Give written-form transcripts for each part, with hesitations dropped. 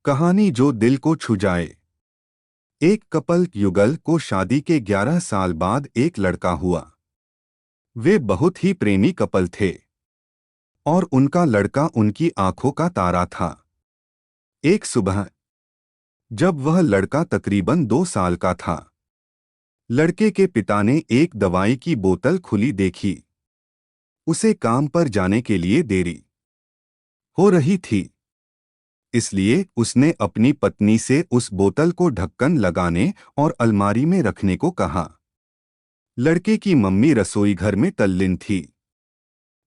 कहानी जो दिल को छू जाए। एक कपल युगल को शादी के 11 साल बाद एक लड़का हुआ। वे बहुत ही प्रेमी कपल थे और उनका लड़का उनकी आंखों का तारा था। एक सुबह जब वह लड़का तकरीबन 2 साल का था, लड़के के पिता ने एक दवाई की बोतल खुली देखी। उसे काम पर जाने के लिए देरी हो रही थी, इसलिए उसने अपनी पत्नी से उस बोतल को ढक्कन लगाने और अलमारी में रखने को कहा। लड़के की मम्मी रसोई घर में तल्लीन थी।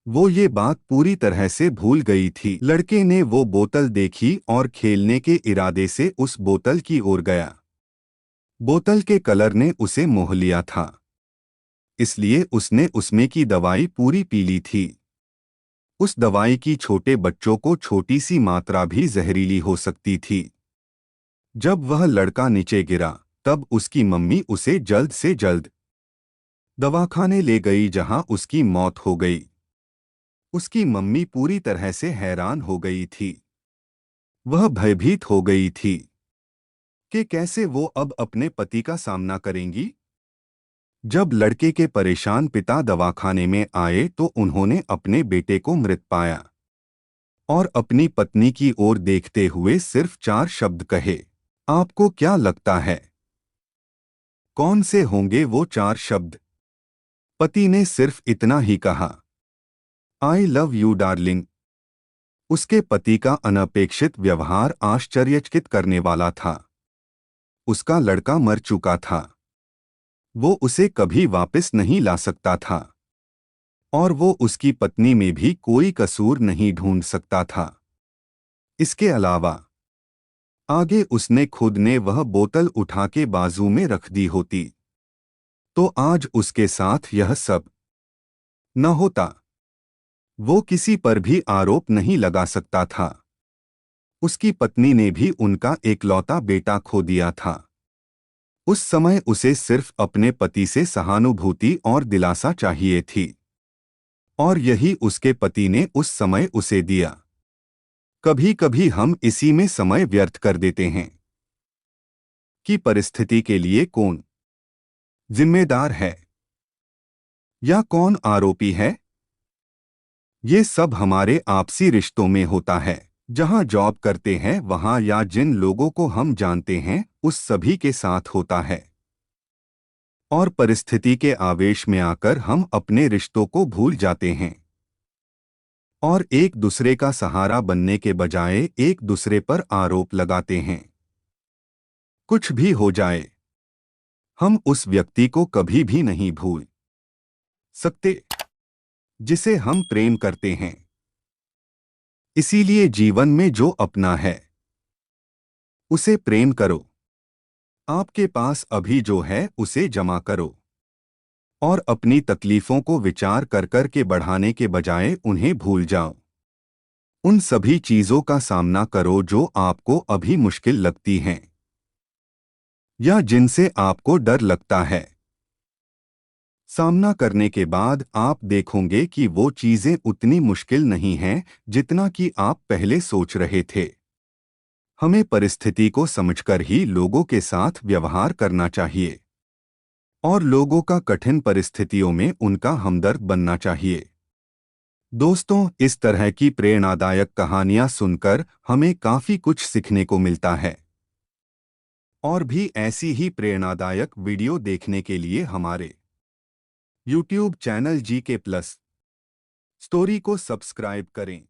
वो ये बात पूरी तरह से भूल गई थी। लड़के ने वो बोतल देखी और खेलने के इरादे से उस बोतल की ओर गया। बोतल के कलर ने उसे मोह लिया था, इसलिए उसने उसमें की दवाई पूरी पी ली थी। उस दवाई की छोटे बच्चों को छोटी सी मात्रा भी जहरीली हो सकती थी। जब वह लड़का नीचे गिरा, तब उसकी मम्मी उसे जल्द से जल्द दवाखाने ले गई, जहां उसकी मौत हो गई। उसकी मम्मी पूरी तरह से हैरान हो गई थी। वह भयभीत हो गई थी कि कैसे वो अब अपने पति का सामना करेंगी। जब लड़के के परेशान पिता दवाखाने में आए तो उन्होंने अपने बेटे को मृत पाया और अपनी पत्नी की ओर देखते हुए सिर्फ 4 शब्द कहे। आपको क्या लगता है कौन से होंगे वो 4 शब्द? पति ने सिर्फ इतना ही कहा, आई लव यू डार्लिंग। उसके पति का अनपेक्षित व्यवहार आश्चर्यचकित करने वाला था। उसका लड़का मर चुका था, वो उसे कभी वापस नहीं ला सकता था और वो उसकी पत्नी में भी कोई कसूर नहीं ढूंढ सकता था। इसके अलावा आगे उसने खुद ने वह बोतल उठा के बाजू में रख दी होती तो आज उसके साथ यह सब न होता। वो किसी पर भी आरोप नहीं लगा सकता था। उसकी पत्नी ने भी उनका एकलौता बेटा खो दिया था। उस समय उसे सिर्फ अपने पति से सहानुभूति और दिलासा चाहिए थी, और यही उसके पति ने उस समय उसे दिया। कभी कभी हम इसी में समय व्यर्थ कर देते हैं कि परिस्थिति के लिए कौन जिम्मेदार है या कौन आरोपी है। ये सब हमारे आपसी रिश्तों में होता है। जहां जॉब करते हैं वहां, या जिन लोगों को हम जानते हैं उस सभी के साथ होता है। और परिस्थिति के आवेश में आकर हम अपने रिश्तों को भूल जाते हैं और एक दूसरे का सहारा बनने के बजाय एक दूसरे पर आरोप लगाते हैं। कुछ भी हो जाए, हम उस व्यक्ति को कभी भी नहीं भूल सकते जिसे हम प्रेम करते हैं। इसीलिए जीवन में जो अपना है उसे प्रेम करो। आपके पास अभी जो है उसे जमा करो और अपनी तकलीफों को विचार कर कर के बढ़ाने के बजाय उन्हें भूल जाओ। उन सभी चीजों का सामना करो जो आपको अभी मुश्किल लगती हैं या जिनसे आपको डर लगता है। सामना करने के बाद आप देखोगे कि वो चीजें उतनी मुश्किल नहीं हैं जितना कि आप पहले सोच रहे थे। हमें परिस्थिति को समझकर ही लोगों के साथ व्यवहार करना चाहिए और लोगों का कठिन परिस्थितियों में उनका हमदर्द बनना चाहिए। दोस्तों, इस तरह की प्रेरणादायक कहानियां सुनकर हमें काफी कुछ सीखने को मिलता है। और भी ऐसी ही प्रेरणादायक वीडियो देखने के लिए हमारे YouTube चैनल GK+ स्टोरी को सब्सक्राइब करें।